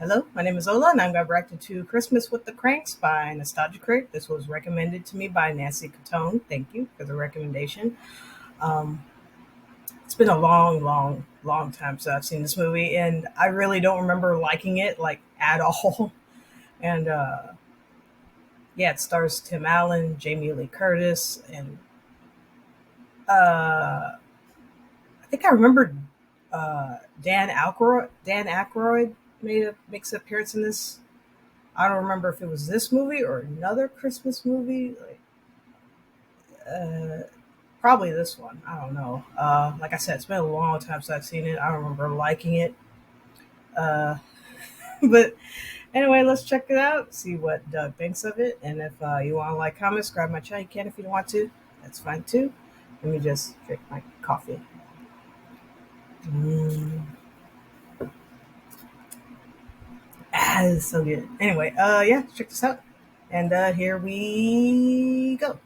Hello, my name is Ola, and I'm reacting to Christmas with the Cranks by Nostalgia Critic. This was recommended to me by Nancy Catone. Thank you for the recommendation. Um, it's been a long time since I've seen this movie, and I really don't remember liking it like at all. And yeah, it stars Tim Allen, Jamie Lee Curtis, and I think I remember Dan Aykroyd. Dan Aykroyd makes an appearance in this. I don't remember if it was this movie or another Christmas movie. Uh, Probably this one. I don't know. Like I said, it's been a long time since I've seen it. I don't remember liking it. Uh, but anyway, let's check it out. See what Doug thinks of it. And if you want to like, comment, subscribe my channel, you can if you don't want to. That's fine too. Let me just drink my coffee. It's so good. Anyway, yeah, check this out. And here we go.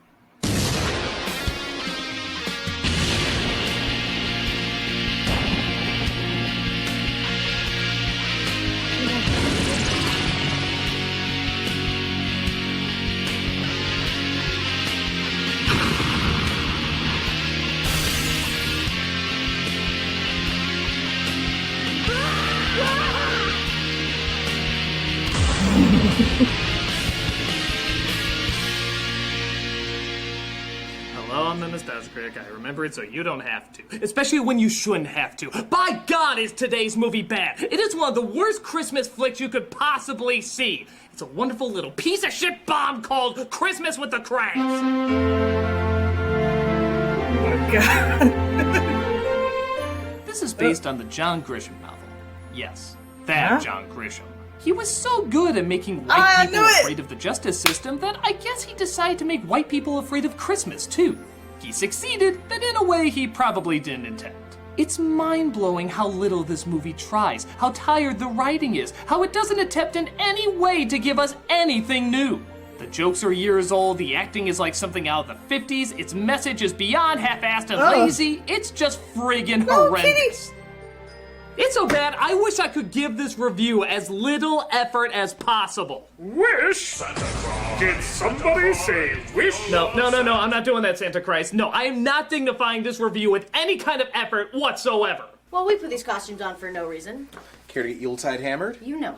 Hello, I'm the Nostalgia Critic. I remember it so you don't have to. Especially when you shouldn't have to. By God, is today's movie bad! It is one of the worst Christmas flicks you could possibly see. It's a wonderful little piece of shit bomb called Christmas with the Kranks. Oh my God. This is based on the John Grisham novel. Yes, that John Grisham. He was so good at making white people afraid of the justice system that I guess he decided to make white people afraid of Christmas, too. He succeeded, but in a way he probably didn't intend. It's mind-blowing how little this movie tries, how tired the writing is, how it doesn't attempt in any way to give us anything new. The jokes are years old, the acting is like something out of the 50s, its message is beyond half-assed and lazy, it's just friggin' horrendous. It's so bad, I wish I could give this review as little effort as possible. Wish? Santa Claus. Did somebody say wish? No, I'm not doing that, Santa Christ. No, I am not dignifying this review with any kind of effort whatsoever. Well, we put these costumes on for no reason. Care to get Yuletide hammered? You know.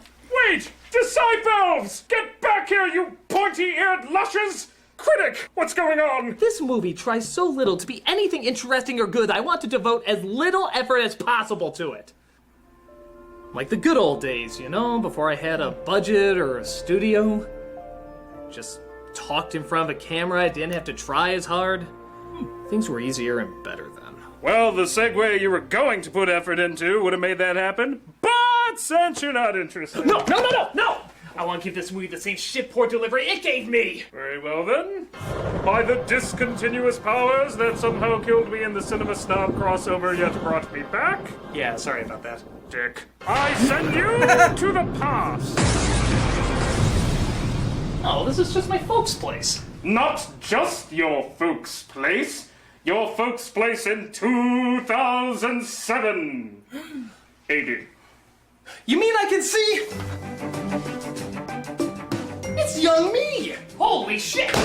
Wait! Disciples! Get back here, you pointy-eared lushes! Critic, what's going on? This movie tries so little to be anything interesting or good, I want to devote as little effort as possible to it. Like the good old days, you know, before I had a budget or a studio. Just talked in front of a camera, I didn't have to try as hard. Things were easier and better then. Well, the segue you were going to put effort into would have made that happen, but since you're not interested... No! I want to give this movie the same shit-poor delivery it gave me! Very well then. By the discontinuous powers that somehow killed me in the Cinema Snob crossover yet brought me back... Yeah, sorry about that. Dick. I send you to the past. Oh, this is just my folks' place. Not just your folks' place. Your folks' place in 2007 AD. You mean I can see? It's young me! Holy shit!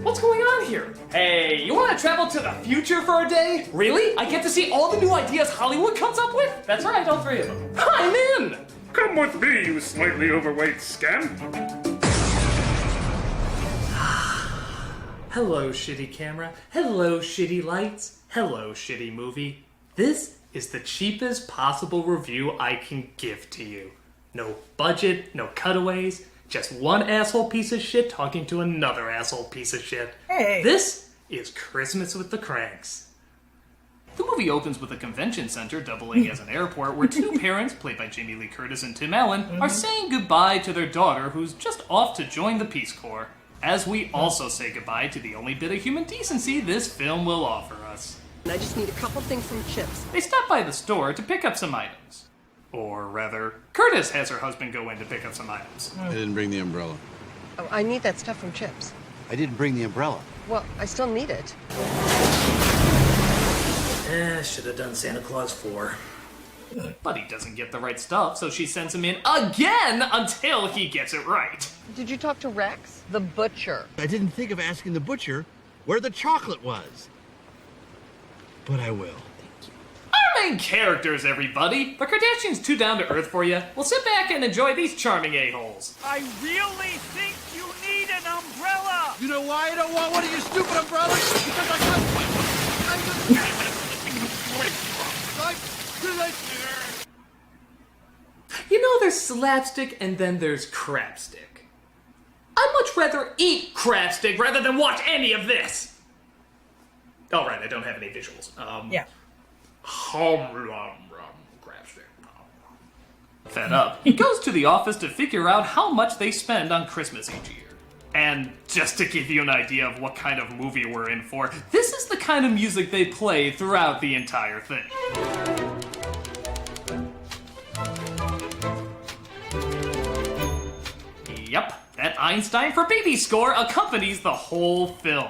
What's going on here? Hey, you want to travel to the future for a day? Really? I get to see all the new ideas Hollywood comes up with? That's right, all three of them. I'm in! Come with me, you slightly overweight scamp. Hello, shitty camera. Hello, shitty lights. Hello, shitty movie. This is the cheapest possible review I can give to you. No budget, no cutaways, just one asshole piece of shit talking to another asshole piece of shit. Hey. This is Christmas with the Cranks. The movie opens with a convention center doubling as an airport where two parents, played by Jamie Lee Curtis and Tim Allen, are saying goodbye to their daughter who's just off to join the Peace Corps. As we also say goodbye to the only bit of human decency this film will offer us. I just need a couple things from Chips. They stop by the store to pick up some items. Or rather, Curtis has her husband go in to pick up some items. I didn't bring the umbrella. Oh, I need that stuff from Chips. I didn't bring the umbrella. Well, I still need it. Should have done Santa Claus 4. But he doesn't get the right stuff, so she sends him in again until he gets it right. Did you talk to Rex? The butcher. I didn't think of asking the butcher where the chocolate was. But I will. Our main characters, everybody. The Kardashians too down to earth for you. Well, sit back and enjoy these charming a-holes. I really think you need an umbrella! You know why I don't want one of your stupid umbrellas? Because I You know, there's slapstick and then there's crapstick. I'd much rather eat crapstick rather than watch any of this. All right, I don't have any visuals. Yeah. Crapstick. Fed up, he goes to the office to figure out how much they spend on Christmas each year. And just to give you an idea of what kind of movie we're in for, this is the kind of music they play throughout the entire thing. Yep, that Einstein for Baby score accompanies the whole film.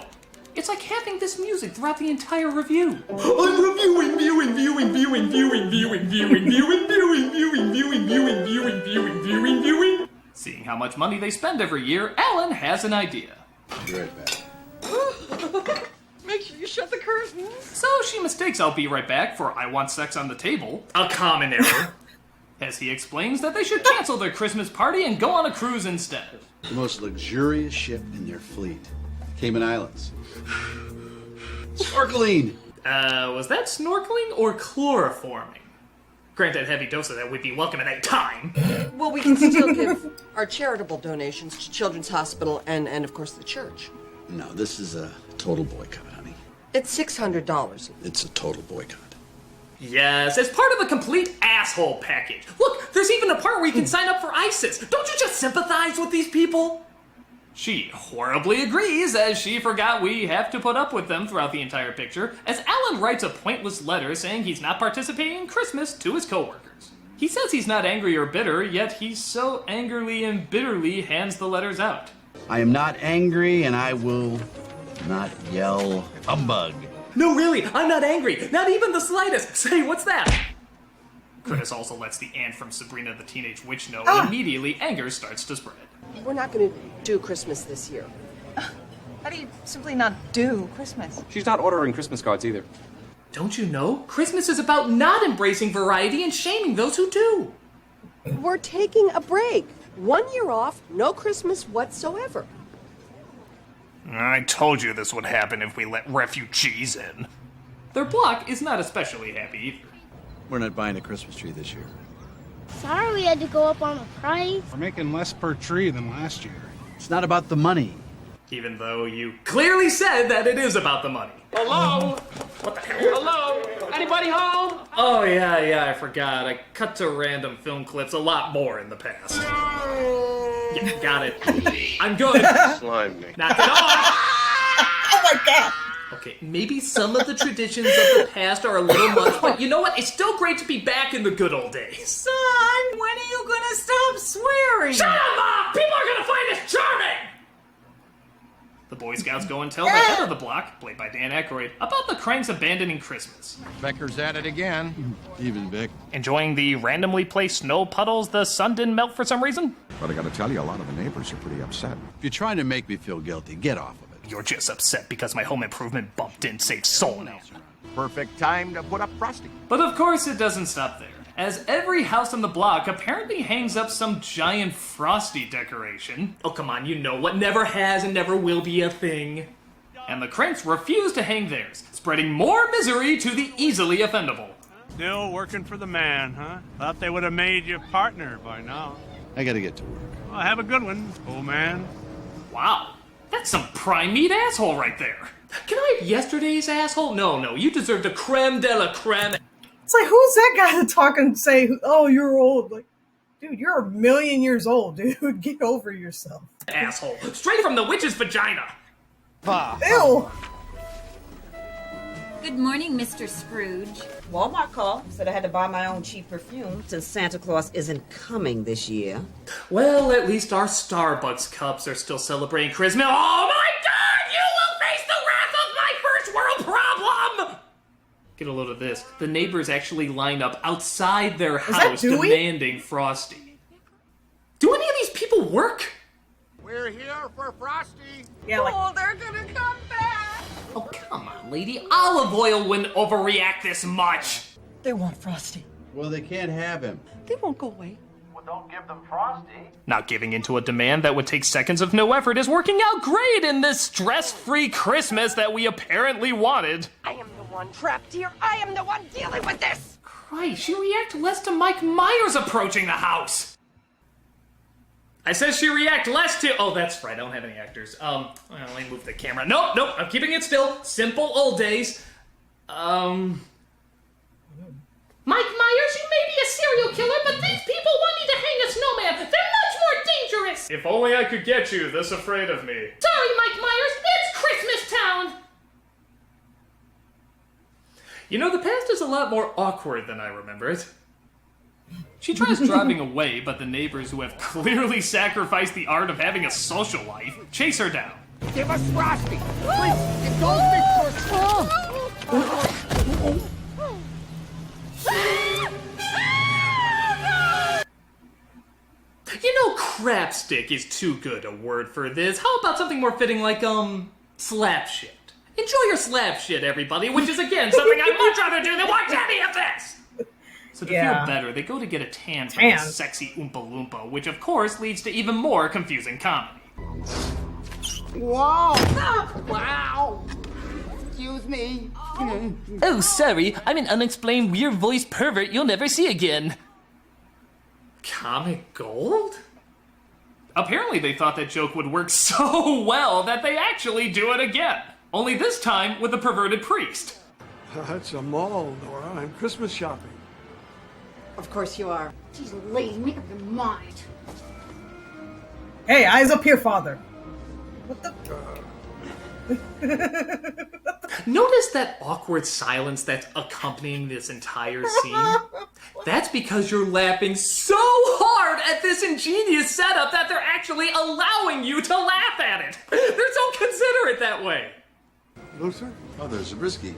It's like having this music throughout the entire review. I'm reviewing, viewing. Seeing how much money they spend every year, Alan has an idea. Be right back. Make sure you shut the curtains. So she mistakes "I'll be right back" for "I want sex on the table," a common error, as he explains that they should cancel their Christmas party and go on a cruise instead. The most luxurious ship in their fleet. Cayman Islands. Snorkeling! Was that snorkeling or chloroforming? Granted, a heavy dose of that would be welcome at that time. Well, we can still give our charitable donations to Children's Hospital and of course, the church. No, this is a total boycott, honey. It's $600. It's a total boycott. Yes, as part of the complete asshole package. Look, there's even a part where you can sign up for ISIS. Don't you just sympathize with these people? She horribly agrees, as she forgot we have to put up with them throughout the entire picture, as Alan writes a pointless letter saying he's not participating in Christmas to his coworkers. He says he's not angry or bitter, yet he so angrily and bitterly hands the letters out. I am not angry, and I will not yell humbug. No, really, I'm not angry. Not even the slightest. Say, what's that? Chris also lets the aunt from Sabrina the Teenage Witch know, and immediately anger starts to spread. We're not going to do Christmas this year. How do you simply not do Christmas? She's not ordering Christmas cards either. Don't you know? Christmas is about not embracing variety and shaming those who do. We're taking a break. 1 year off, no Christmas whatsoever. I told you this would happen if we let refugees in. Their block is not especially happy either. We're not buying a Christmas tree this year. Sorry we had to go up on the price. We're making less per tree than last year. It's not about the money. Even though you clearly said that it is about the money. Hello? What the hell? Hello? Anybody home? Oh, yeah, I forgot. I cut to random film clips a lot more in the past. Yeah, got it. I'm good. Slime me. Knock it off! Oh my god! Okay, maybe some of the traditions of the past are a little much, but you know what? It's still great to be back in the good old days. Son, when are you gonna stop swearing? Shut up, Mom! People are gonna find this charming! The Boy Scouts go and tell the head of the block, played by Dan Aykroyd, about the Kranks abandoning Christmas. Becker's at it again. Even Vic. Enjoying the randomly placed snow puddles the sun didn't melt for some reason? But I gotta tell you, a lot of the neighbors are pretty upset. If you're trying to make me feel guilty, get off of it. You're just upset because my home improvement bump didn't save soul now. Perfect time to put up Frosty. But of course it doesn't stop there, as every house on the block apparently hangs up some giant Frosty decoration. Oh come on, you know what never has and never will be a thing. And the Kranks refuse to hang theirs, spreading more misery to the easily offendable. Still working for the man, huh? Thought they would have made you partner by now. I gotta get to work. Well, have a good one, old man. Wow, that's some prime meat asshole right there. Can I have yesterday's asshole? No, you deserve the creme de la creme. It's like, who's that guy to talk and say, oh, you're old? Like, dude, you're 1,000,000 years old, dude. Get over yourself. Asshole. Straight from the witch's vagina. Ew. Good morning, Mr. Scrooge. Walmart called, said I had to buy my own cheap perfume since Santa Claus isn't coming this year. Well, at least our Starbucks cups are still celebrating Christmas. Oh my god! You will face the wrath of my first world problem! Get a load of this. The neighbors actually lined up outside their that house Dewey? demanding Frosty. Do any of these people work? We're here for Frosty. Yeah, like, Oh, they're gonna come back. Oh, come on, lady. Olive oil wouldn't overreact this much. They want Frosty. Well, they can't have him. They won't go away. Well, don't give them Frosty. Not giving into a demand that would take seconds of no effort is working out great in this stress-free Christmas that we apparently wanted. I am the one trapped here. I am the one dealing with this. Christ, she react less to Mike Myers approaching the house. I said she react less to... Oh, that's right, I don't have any actors. Well, let me move the camera. Nope, I'm keeping it still. Simple old days. Mike Myers, you may be a serial killer, but these people want you to hang a snowman. They're much more dangerous. If only I could get you this afraid of me. Sorry, Mike Myers, it's Christmas Town. You know, the past is a lot more awkward than I remember it. She tries driving away, but the neighbors who have clearly sacrificed the art of having a social life chase her down. Give us Frosty. Please, indulge me first. You know, crapstick is too good a word for this. How about something more fitting like, slap shit? Enjoy your slap shit, everybody, which is, again, something I'd much rather do than watch any of this! So to feel better, they go to get a tan from the sexy Oompa Loompa, which of course leads to even more confusing comedy. Wow. Wow. Excuse me. Oh, sorry, I'm an unexplained weird voice pervert you'll never see again. Comic gold? Apparently they thought that joke would work so well that they actually do it again. Only this time with a perverted priest. That's a mall, Nora. I'm Christmas shopping. Of course you are. She's lady, make up your mind. Hey, eyes up here, father. What the? Notice that awkward silence that's accompanying this entire scene? That's because you're laughing so hard at this ingenious setup that they're actually allowing you to laugh at it. They're so considerate that way. No, sir? Oh, there's Zabriskie.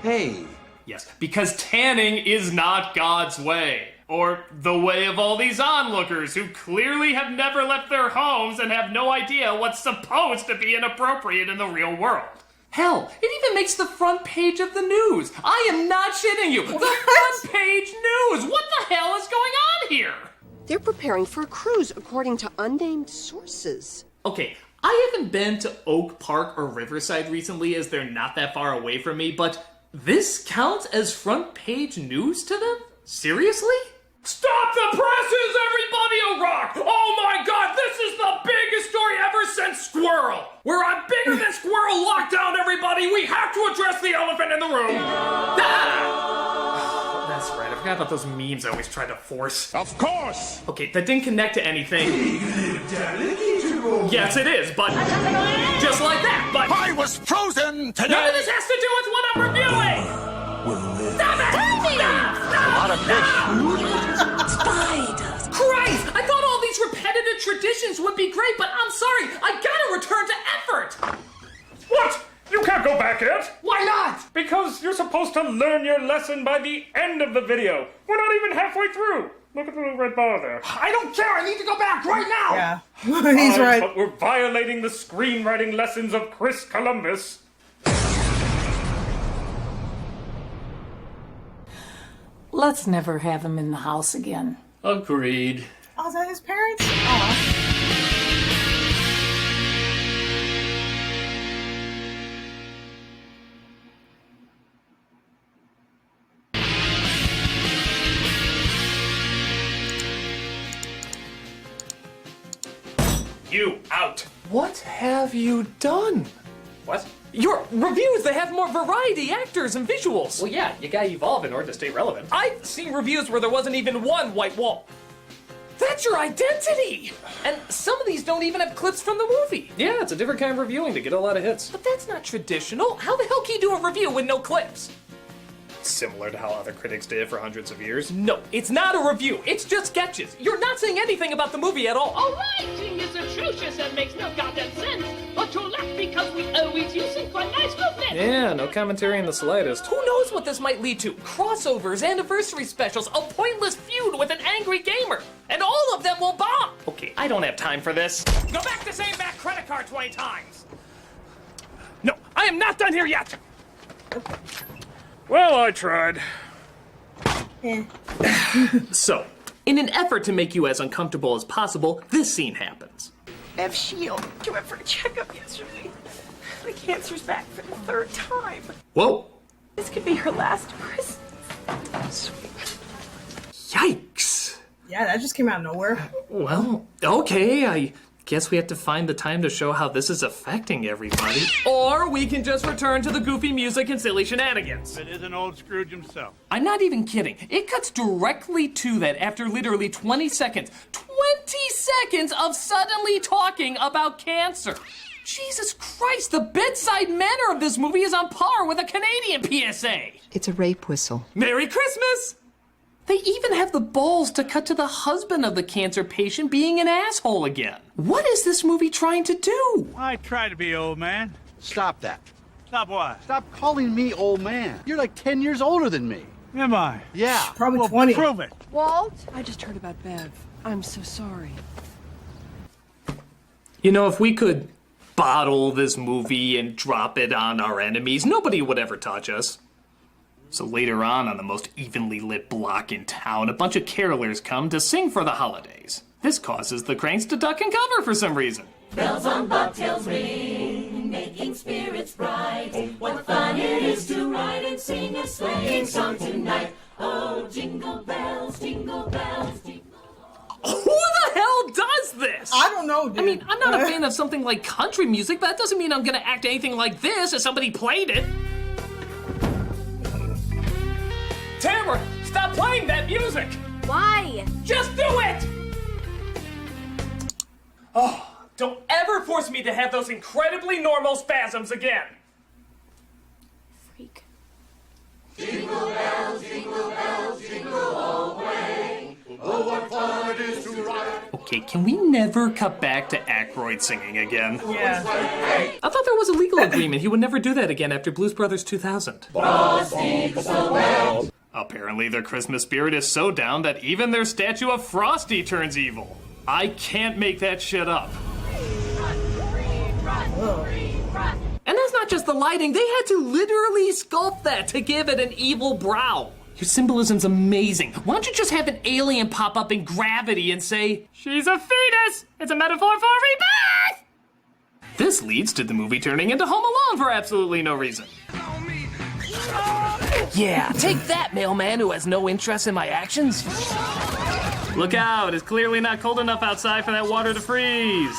Hey. Yes, because tanning is not God's way. Or the way of all these onlookers who clearly have never left their homes and have no idea what's supposed to be inappropriate in the real world. Hell, it even makes the front page of the news. I am not shitting you. The front page news. What the hell is going on here? They're preparing for a cruise, according to unnamed sources. Okay, I haven't been to Oak Park or Riverside recently as they're not that far away from me, but this counts as front page news to them? Seriously? Stop the presses, everybody a rock! Oh my god, this is the biggest story ever since Squirrel! We're on bigger than Squirrel lockdown, everybody! We have to address the elephant in the room! Ah! That's right, I forgot about those memes I always try to force. Of course! Okay, that didn't connect to anything. Yes, it is, but just like that, but I was frozen today! none of this has to do with what I'm reviewing! Stop it! A lot of fish. Spiders! Christ! I thought all these repetitive traditions would be great, but I'm sorry, I gotta return to effort! What? You can't go back yet! Why not? Because you're supposed to learn your lesson by the end of the video. We're not even halfway through. Look at the little red bar there. I don't care, I need to go back right now! Yeah, he's right. But we're violating the screenwriting lessons of Chris Columbus. Let's never have him in the house again. Agreed. Oh, is that his parents? Aw. You out. What have you done? What? Your reviews, they have more variety, actors, and visuals. Well, yeah, you gotta evolve in order to stay relevant. I've seen reviews where there wasn't even one white wall. That's your identity! And some of these don't even have clips from the movie. Yeah, it's a different kind of reviewing to get a lot of hits. But that's not traditional. How the hell can you do a review with no clips? Similar to how other critics did it for hundreds of years. No, it's not a review. It's just sketches. You're not saying anything about the movie at all. Our writing is atrocious and makes no goddamn sense. But you'll laugh because we always use synchronized movement. Yeah, no commentary in the slightest. Who knows what this might lead to? Crossovers, anniversary specials, a pointless feud with an angry gamer. And all of them will bomb. Okay, I don't have time for this. Go back to saying back credit card 20 times. No, I am not done here yet. Well, I tried. Eh. So, in an effort to make you as uncomfortable as possible, this scene happens. Bev Shield, she went for a checkup yesterday. The cancer's back for the 3rd time. Whoa. This could be her last Christmas. Sweet. Yikes. Yeah, that just came out of nowhere. Well, okay, I guess we have to find the time to show how this is affecting everybody. Or we can just return to the goofy music and silly shenanigans. It is an old Scrooge himself. I'm not even kidding. It cuts directly to that after literally 20 seconds. 20 seconds of suddenly talking about cancer. Jesus Christ, the bedside manner of this movie is on par with a Canadian PSA. It's a rape whistle. Merry Christmas! They even have the balls to cut to the husband of the cancer patient being an asshole again. What is this movie trying to do? I try to be old man. Stop that. Stop what? Stop calling me old man. You're like 10 years older than me. Am I? Yeah. Probably Well, 20. prove it. Walt? I just heard about Bev. I'm so sorry. You know, if we could bottle this movie and drop it on our enemies, nobody would ever touch us. So later on the most evenly lit block in town, a bunch of carolers come to sing for the holidays. This causes the Kranks to duck and cover for some reason. Bells on bobtails ring, making spirits bright. What fun it is to ride and sing a sleighing song tonight. Oh, jingle bells, jingle bells, jingle bells. Who the hell does this? I don't know, dude. I mean, I'm not a fan of something like country music, but that doesn't mean I'm gonna act anything like this if somebody played it. Tamara, stop playing that music! Why? Just do it! Oh, don't ever force me to have those incredibly normal spasms again. Freak. Jingle bells, jingle all the way. Oh, what fun it is to ride. Okay, can we never cut back to Aykroyd singing again? Yeah. I thought there was a legal agreement. He would never do that again after Blues Brothers 2000. Frosty the Snowman. Apparently their Christmas spirit is so down that even their statue of Frosty turns evil. I can't make that shit up. And that's not just the lighting, they had to literally sculpt that to give it an evil brow. Your symbolism's amazing. Why don't you just have an alien pop up in gravity and say, "She's a fetus! It's a metaphor for rebirth!" This leads to the movie turning into Home Alone for absolutely no reason. Yeah, take that, mailman who has no interest in my actions. Look out, it's clearly not cold enough outside for that water to freeze.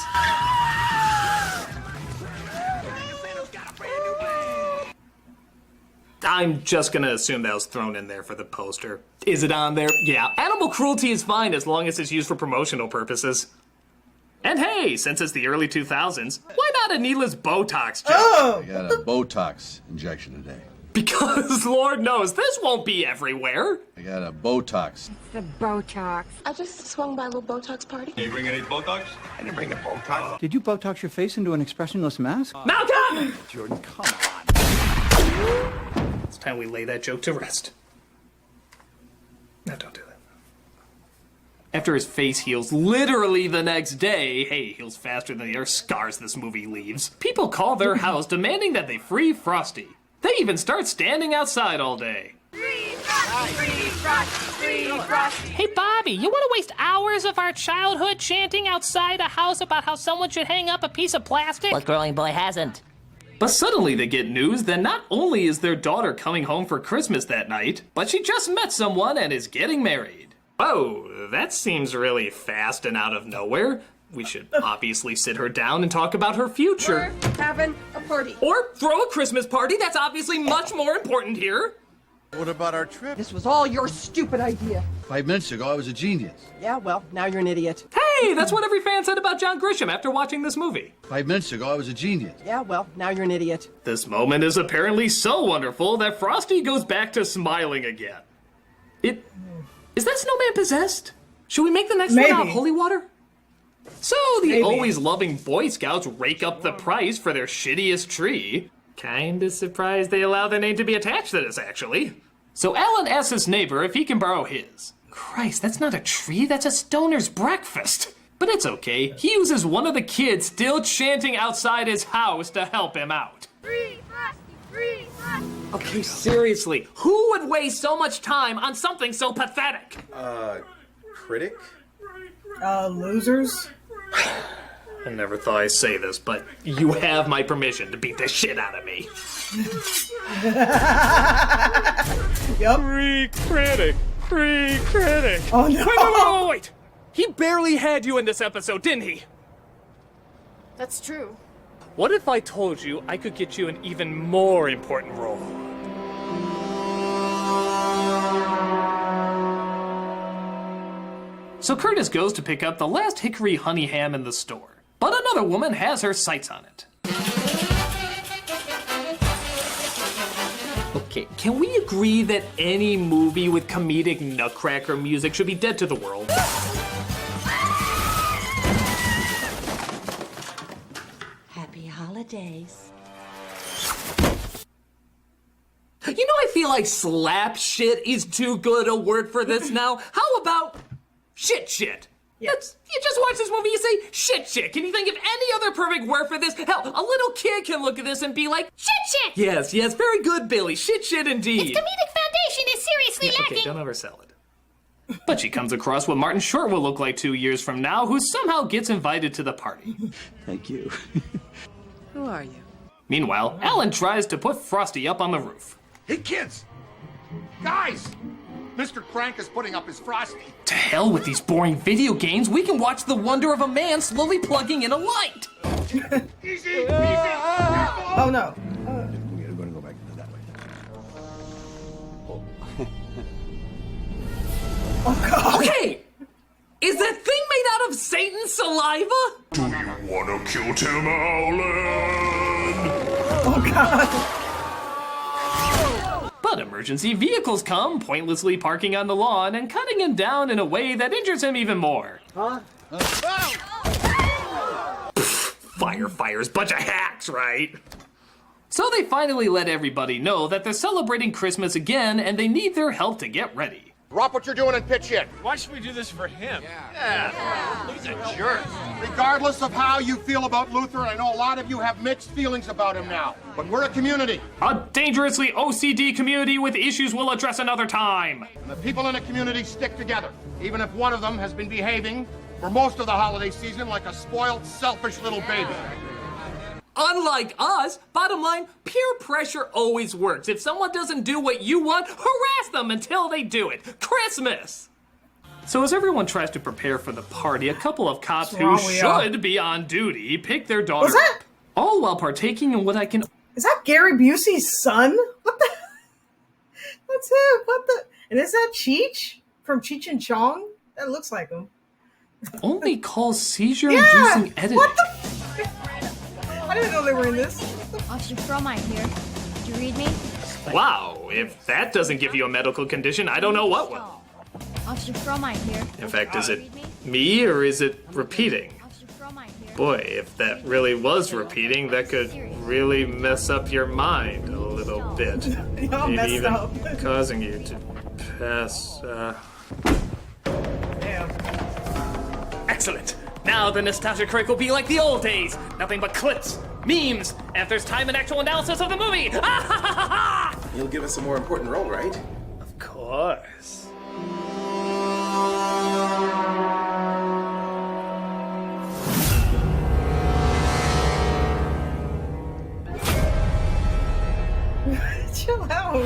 I'm just gonna assume that was thrown in there for the poster. Is it on there? Yeah. Animal cruelty is fine as long as it's used for promotional purposes. And hey, since it's the early 2000s, why not a needless Botox joke? Oh. I got a Botox injection today. Because Lord knows this won't be everywhere. I got a Botox. The Botox. I just swung by a little Botox party. Did you bring any Botox? I didn't bring a Botox. Did you Botox your face into an expressionless mask? Malcolm! Jordan, come on. It's time we lay that joke to rest. No, don't do that. After his face heals literally the next day, hey, heals faster than the Earth scars this movie leaves, people call their house demanding that they free Frosty. They even start standing outside all day. Free Frosty. Hey, Bobby, you want to waste hours of our childhood chanting outside a house about how someone should hang up a piece of plastic? What growing boy hasn't? But suddenly they get news that not only is their daughter coming home for Christmas that night, but she just met someone and is getting married. Oh, that seems really fast and out of nowhere. We should obviously sit her down and talk about her future. We're having a party. Or throw a Christmas party, that's obviously much more important here. What about our trip? This was all your stupid idea. 5 minutes ago, I was a genius. Yeah, well, now you're an idiot. Hey, Hey, that's what every fan said about John Grisham after watching this movie. 5 minutes ago, I was a genius. Yeah, well, now you're an idiot. This moment is apparently so wonderful that Frosty goes back to smiling again. Is that snowman possessed? Should we make the next one out of holy water? So the always loving Boy Scouts rake up the price for their shittiest tree. Kinda surprised they allow their name to be attached to this, actually. So Alan asks his neighbor if he can borrow his. Christ, that's not a tree, that's a stoner's breakfast. But it's okay, he uses one of the kids still chanting outside his house to help him out. Free Frosty! Free Frosty! Okay, seriously, who would waste so much time on something so pathetic? Critic? Losers? I never thought I'd say this, but you have my permission to beat the shit out of me. Yup. Free Critic! Free Critic! Oh no! Wait! He barely had you in this episode, didn't he? That's true. What if I told you I could get you an even more important role? So Curtis goes to pick up the last hickory honey ham in the store, but another woman has her sights on it. Okay, can we agree that any movie with comedic nutcracker music should be dead to the world? Happy holidays. You know, I feel like slap shit is too good a word for this now. How about shit? You just watch this movie, you say shit. Can you think of any other perfect word for this? Hell, a little kid can look at this and be like, shit. Yes, very good, Billy. Shit indeed. Its comedic foundation is seriously lacking. Okay, don't oversell it. But she comes across what Martin Short will look like 2 years from now, who somehow gets invited to the party. Thank you. Who are you? Meanwhile, Alan tries to put Frosty up on the roof. Hey, kids! Guys! Mr. Crank is putting up his Frosty. To hell with these boring video games, we can watch the wonder of a man slowly plugging in a light. Easy! Oh no. We're going to go back that way. Oh god. Okay! Is that thing made out of Satan's saliva? Do you want to kill Tim Allen? Oh god. But emergency vehicles come, pointlessly parking on the lawn and cutting him down in a way that injures him even more. Huh? Firefighters, bunch of hacks, right? So they finally let everybody know that they're celebrating Christmas again and they need their help to get ready. Drop what you're doing and pitch in. Why should we do this for him? Yeah. He's a jerk. Regardless of how you feel about Luther, I know a lot of you have mixed feelings about him now, but we're a community. A dangerously OCD community with issues we'll address another time. And the people in a community stick together, even if one of them has been behaving for most of the holiday season like a spoiled, selfish little baby. Unlike us, bottom line, peer pressure always works. If someone doesn't do what you want, harass them until they do it. Christmas! So as everyone tries to prepare for the party, a couple of cops who should be on duty pick their daughter up. All while partaking in what I can... Is that Gary Busey's son? What the... That's him. What the... And is that Cheech? From Cheech and Chong? That looks like him. Only call seizure-inducing editing. What the... I didn't know they were in this. Officer Frohmine here. Did you read me? Wow, if that doesn't give you a medical condition, I don't know what will. Officer Frohmine here. In fact, is it me or is it repeating? Boy, if that really was repeating, that could really mess up your mind a little bit. Maybe even causing you to pass. Damn. Excellent. Now the nostalgia critic will be like the old days. Nothing but clips, memes, and if there's time and actual analysis of the movie. You'll give us a more important role, right? Of course. Chill out.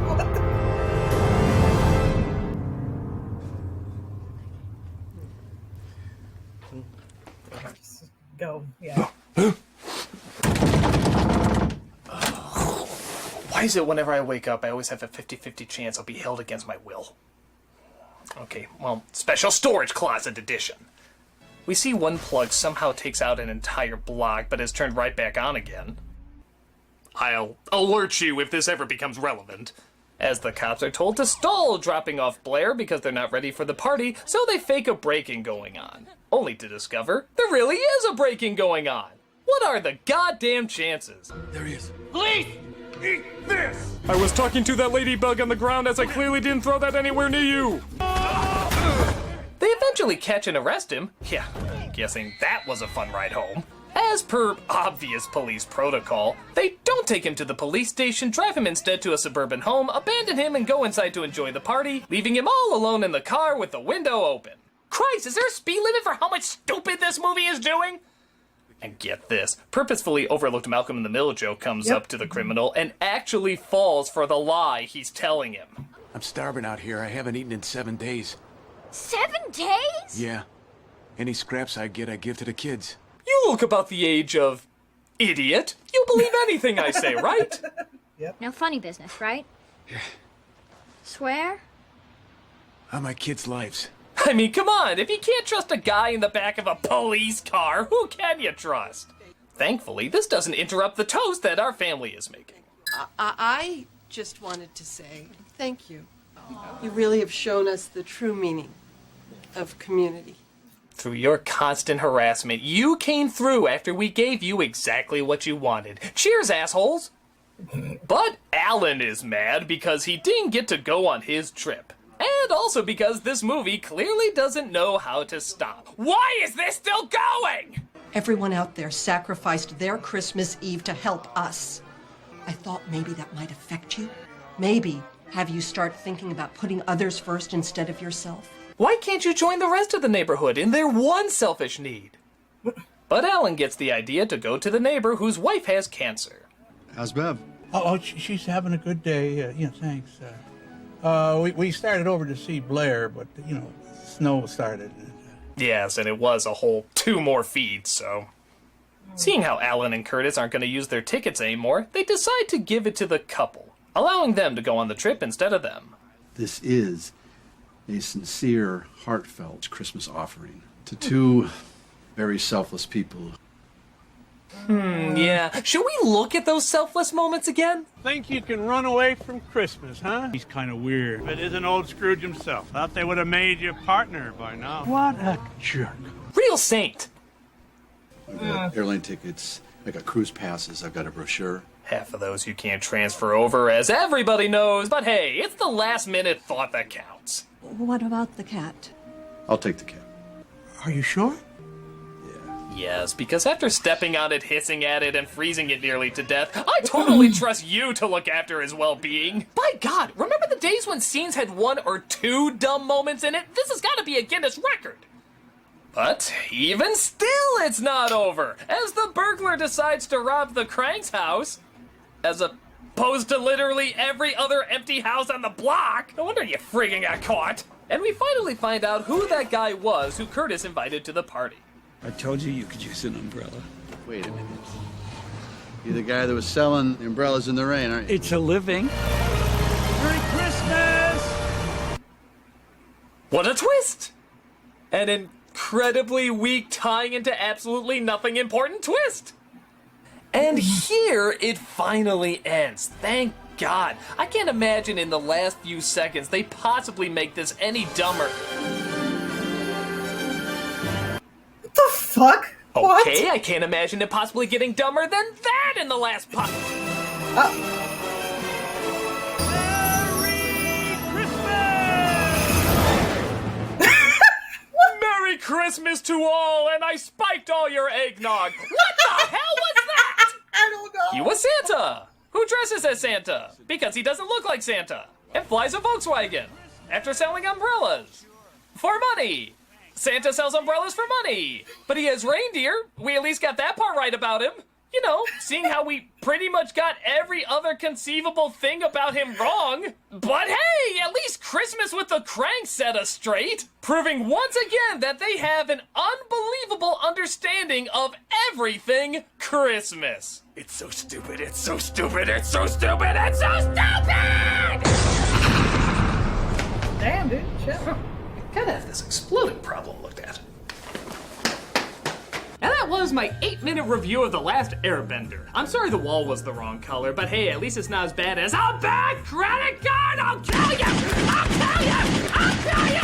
What the... Go, yeah. Why is it whenever I wake up, I always have a 50-50 chance I'll be held against my will? Okay, well, special storage closet edition. We see one plug somehow takes out an entire block, but is turned right back on again. I'll alert you if this ever becomes relevant. As the cops are told to stall dropping off Blair because they're not ready for the party, so they fake a break-in going on. Only to discover there really is a break-in going on. What are the goddamn chances? There he is. Police! Eat this! I was talking to that ladybug on the ground as I clearly didn't throw that anywhere near you. They eventually catch and arrest him. Yeah, guessing that was a fun ride home. As per obvious police protocol, they don't take him to the police station, drive him instead to a suburban home, abandon him, and go inside to enjoy the party, leaving him all alone in the car with the window open. Christ, is there a speed limit for how much stupid this movie is doing? And get this, purposefully overlooked Malcolm in the Middle joke comes up to the criminal and actually falls for the lie he's telling him. I'm starving out here. I haven't eaten in 7 days. 7 days? Yeah. Any scraps I get, I give to the kids. You look about the age of idiot. You'll believe anything I say, right? No funny business, right? Swear? On my kids' lives. I mean, come on, if you can't trust a guy in the back of a police car, who can you trust? Thankfully, this doesn't interrupt the toast that our family is making. I just wanted to say thank you. You really have shown us the true meaning of community. Through your constant harassment, you came through after we gave you exactly what you wanted. Cheers, assholes! But Alan is mad because he didn't get to go on his trip. And also because this movie clearly doesn't know how to stop. Why is this still going? Everyone out there sacrificed their Christmas Eve to help us. I thought maybe that might affect you. Maybe have you start thinking about putting others first instead of yourself. Why can't you join the rest of the neighborhood in their one selfish need? But Alan gets the idea to go to the neighbor whose wife has cancer. How's Bev? Oh, she's having a good day. Thanks. We started over to see Blair, but, snow started. Yes, and it was a whole 2 more feet, so... Seeing how Alan and Curtis aren't going to use their tickets anymore, they decide to give it to the couple, allowing them to go on the trip instead of them. This is a sincere, heartfelt Christmas offering to 2 very selfless people. Yeah. Should we look at those selfless moments again? Think you can run away from Christmas, huh? He's kind of weird. But isn't old Scrooge himself? Thought they would have made you partner by now. What a jerk. Real saint. I've got airline tickets, I got cruise passes, I've got a brochure. Half of those you can't transfer over, as everybody knows, but hey, it's the last-minute thought that counts. What about the cat? I'll take the cat. Are you sure? Yes, because after stepping on it, hissing at it, and freezing it nearly to death, I totally trust you to look after his well-being. By God, remember the days when scenes had 1 or 2 dumb moments in it? This has got to be a Guinness record. But even still, it's not over, as the burglar decides to rob the Kranks house, as opposed to literally every other empty house on the block. No wonder you friggin' got caught. And we finally find out who that guy was who Curtis invited to the party. I told you could use an umbrella. Wait a minute. You're the guy that was selling the umbrellas in the rain, aren't you? It's a living. Merry Christmas! What a twist! An incredibly weak tying into absolutely nothing important twist. And here it finally ends. Thank God. I can't imagine in the last few seconds they possibly make this any dumber. What the fuck? Okay, What? I can't imagine it possibly getting dumber than that in the last part. Merry Christmas to all, and I spiked all your eggnog. What the hell was that? I don't know. He was Santa. Who dresses as Santa? Because he doesn't look like Santa. And flies a Volkswagen. After selling umbrellas. For money. Santa sells umbrellas for money. But he has reindeer. We at least got that part right about him. You know, seeing how we pretty much got every other conceivable thing about him wrong. But hey, at least Christmas with the Kranks set us straight. Proving once again that they have an unbelievable understanding of everything Christmas. It's so stupid, it's so stupid, it's so stupid, it's so stupid! Damn, dude. Chill. Gotta have this exploding problem looked at. was my 8-minute review of The Last Airbender. I'm sorry the wall was the wrong color, but hey, at least it's not as bad as a bad credit card! I'll kill you! I'll kill you! I'll kill you!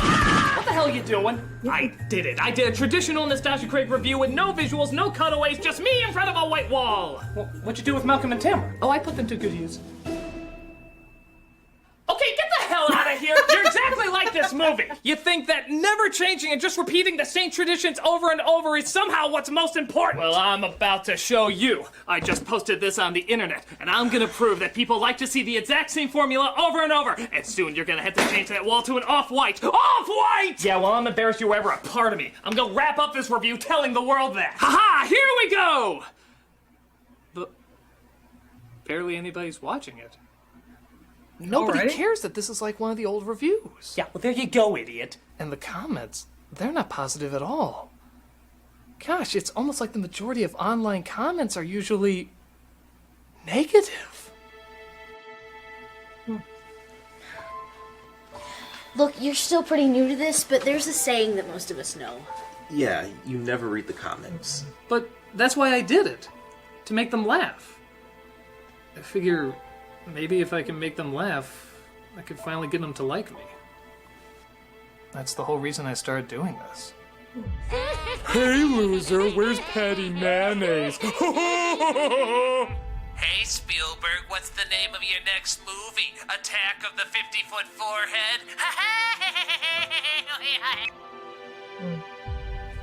What the hell are you doing? I did it. I did a traditional Nostalgia Critic review with no visuals, no cutaways, just me in front of a white wall. Well, what'd you do with Malcolm and Tamara? Oh, I put them to good use. Okay, get the hell out of here! You're exactly like this movie! You think that never changing and just repeating the same traditions over and over is somehow what's most important? Well, I'm about to show you. I just posted this on the internet, and I'm gonna prove that people like to see the exact same formula over and over, and soon you're gonna have to change that wall to an off-white. Off-white! Yeah, well, I'm embarrassed you were ever a part of me. I'm gonna wrap up this review telling the world that. Ha-ha! Here we go! But barely anybody's watching it. Nobody cares that this is like one of the old reviews. Yeah, well, there you go, idiot. And the comments, they're not positive at all. Gosh, it's almost like the majority of online comments are usually negative. Look, you're still pretty new to this, but there's a saying that most of us know. Yeah, you never read the comments. But that's why I did it. To make them laugh. I figure maybe if I can make them laugh, I could finally get them to like me. That's the whole reason I started doing this. Hey, loser, where's Patty Mayonnaise? Hey, Spielberg, what's the name of your next movie? Attack of the 50-Foot Forehead?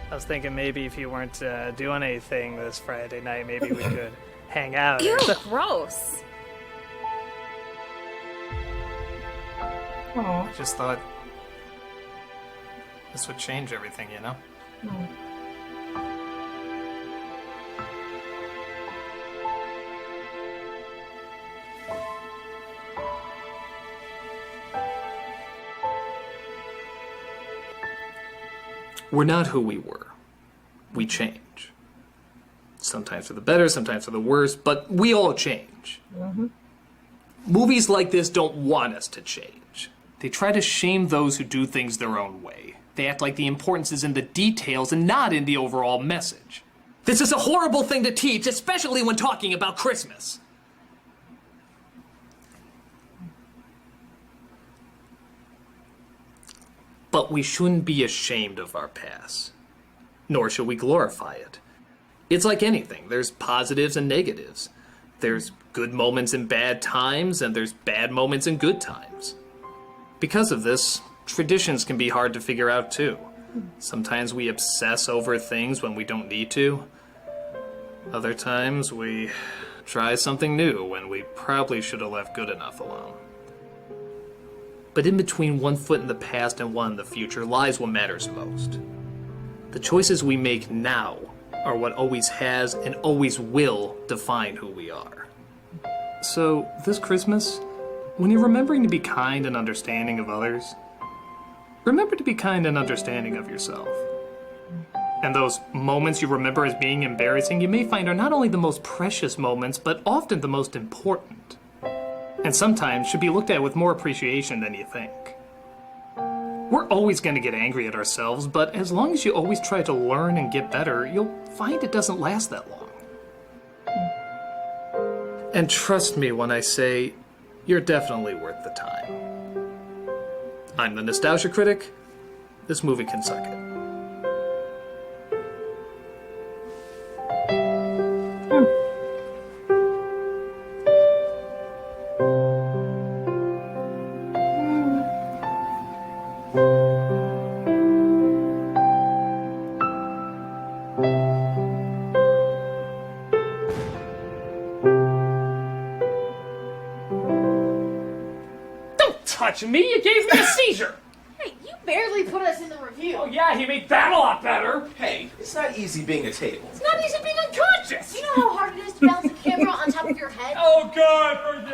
I was thinking maybe if you weren't doing anything this Friday night, maybe we could hang out. Ew, gross. I just thought this would change everything, you know? We're not who we were. We change. Sometimes for the better, sometimes for the worse, but we all change. Movies like this don't want us to change. They try to shame those who do things their own way. They act like the importance is in the details and not in the overall message. This is a horrible thing to teach, especially when talking about Christmas. But we shouldn't be ashamed of our past, nor should we glorify it. It's like anything. There's positives and negatives. There's good moments in bad times, and there's bad moments in good times. Because of this, traditions can be hard to figure out too. Sometimes we obsess over things when we don't need to. Other times we try something new when we probably should have left good enough alone. But in between one foot in the past and one in the future lies what matters most. The choices we make now are what always has and always will define who we are. So, this Christmas, when you're remembering to be kind and understanding of others, remember to be kind and understanding of yourself. And those moments you remember as being embarrassing, you may find are not only the most precious moments, but often the most important. And sometimes should be looked at with more appreciation than you think. We're always going to get angry at ourselves, but as long as you always try to learn and get better, you'll find it doesn't last that long. And trust me when I say, you're definitely worth the time. I'm the Nostalgia Critic. This movie can suck it. Touch me, you gave me a seizure! Hey, you barely put us in the review. Oh yeah, he made that a lot better! Hey, it's not easy being a table. It's not easy being unconscious. You know how hard it is to balance a camera on top of your head? Oh God, for you!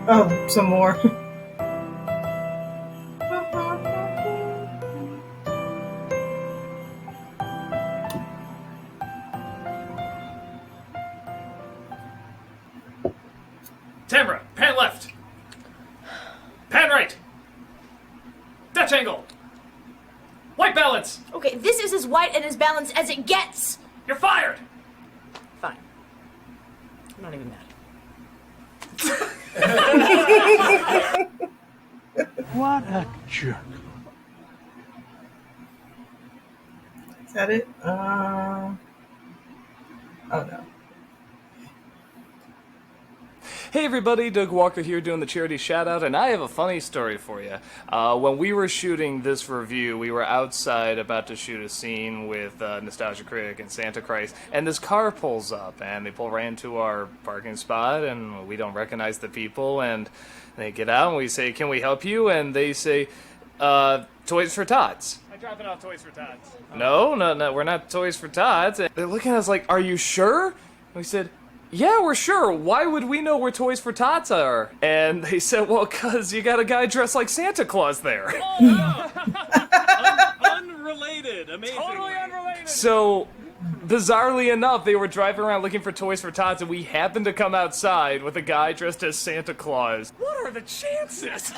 Oh, some more. Tamara, pan left. Pan right. Dutch angle. White balance. Okay, this is as white and as balanced as it gets. You're fired. Fine. I'm not even mad. What a jerk. Is that it? Oh no. Hey everybody, Doug Walker here doing the charity shout out, and I have a funny story for you. When we were shooting this review, we were outside about to shoot a scene with Nostalgia Critic and Santa Christ, and this car pulls up, and they pull right into our parking spot, and we don't recognize the people, and they get out, and we say, "Can we help you?" And they say, "Toys for Tots." I'm dropping off Toys for Tots. No, we're not Toys for Tots. And they're looking at us like, "Are you sure?" And we said, "Yeah, we're sure. Why would we know where Toys for Tots are?" And they said, "Well, because you got a guy dressed like Santa Claus there." Oh, no. Unrelated. Amazing. Totally unrelated. So, bizarrely enough, they were driving around looking for Toys for Tots, and we happened to come outside with a guy dressed as Santa Claus. What are the chances?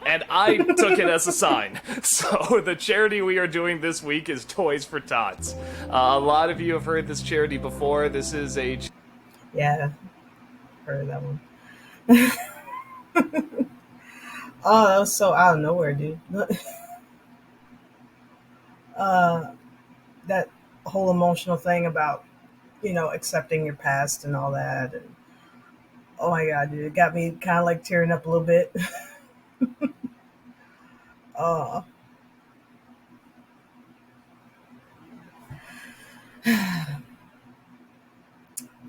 And I took it as a sign. So the charity we are doing this week is Toys for Tots. A lot of you have heard this charity before. This is a... Yeah, heard of that one. Oh, that was so out of nowhere, dude. That whole emotional thing about, accepting your past and all that. And, oh my God, dude, it got me kind of like tearing up a little bit.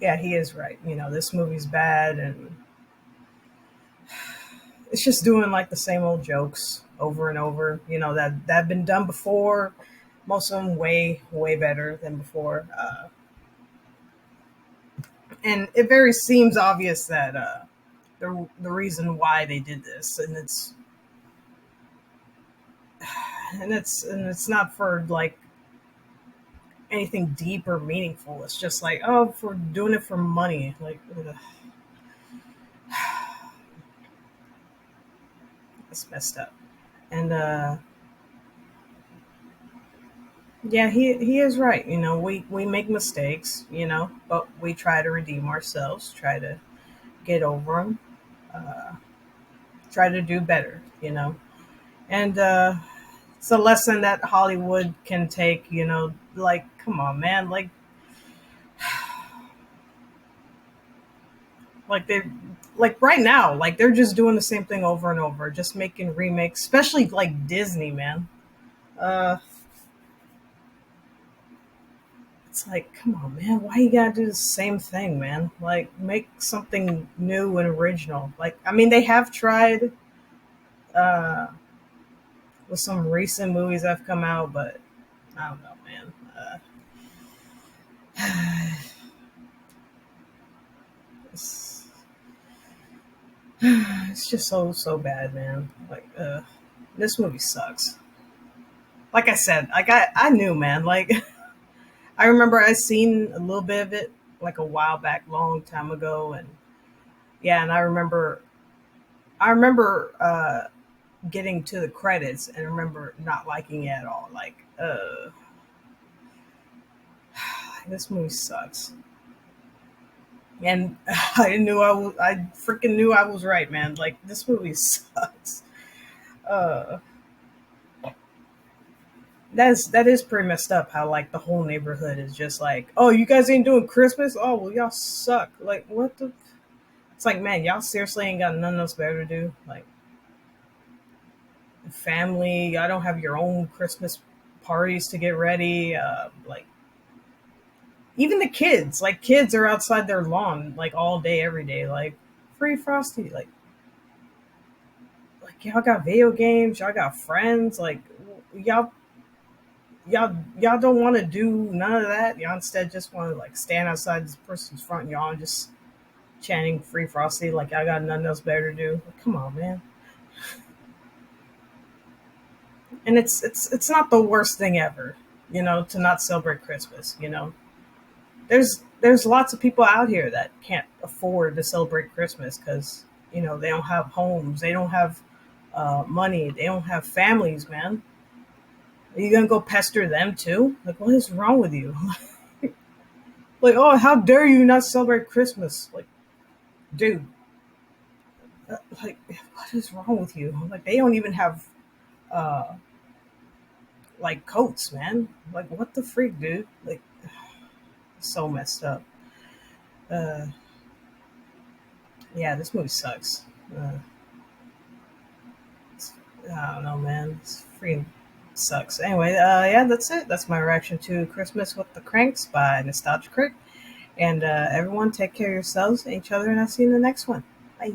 Yeah, he is right. This movie's bad, and it's just doing like the same old jokes over and over. That have been done before. Most of them way, way better than before. And it very seems obvious that the reason why they did this, and it's not for like anything deep or meaningful. It's just like, oh, for doing it for money. Like, it's messed up. And yeah, he is right. We make mistakes, but we try to redeem ourselves, try to get over them, try to do better, and it's a lesson that Hollywood can take, like, come on, man, like they, like right now, like they're just doing the same thing over and over, just making remakes, especially like Disney, man. It's like, come on, man, why you gotta do the same thing, man? Like, make something new and original. Like, I mean, they have tried with some recent movies that have come out, but I don't know, man. It's just so bad, man. Like, this movie sucks. Like I said, like I knew, man. Like, I remember I seen a little bit of it like a while back, long time ago, and yeah, and I remember getting to the credits and I remember not liking it at all. Like, this movie sucks. And I freaking knew I was right, man. Like, this movie sucks. That is pretty messed up how like the whole neighborhood is just like, oh, you guys ain't doing Christmas? Oh, well, y'all suck. Like, what the? It's like, man, y'all seriously ain't got nothing else better to do? Like, family, y'all don't have your own Christmas parties to get ready. Like, even the kids, like kids are outside their lawn like all day, every day, like free frosty. Like y'all got video games, y'all got friends, like y'all don't want to do none of that. Y'all instead just want to like stand outside this person's front yard and just chanting free frosty like I got nothing else better to do. Like, come on, man. And it's not the worst thing ever, to not celebrate Christmas, there's lots of people out here that can't afford to celebrate Christmas because they don't have homes, they don't have money, they don't have families, man. Are you gonna go pester them too? Like, what is wrong with you? Like, oh, how dare you not celebrate Christmas? Like, dude, like, what is wrong with you? Like, they don't even have like coats, man. Like, what the freak, dude? Like, so messed up. Yeah, this movie sucks. I don't know, man. It's freaking sucks. Anyway, yeah, that's it. That's my reaction to Christmas with the Cranks by Nostalgia Critic. And everyone, take care of yourselves and each other, and I'll see you in the next one. Bye.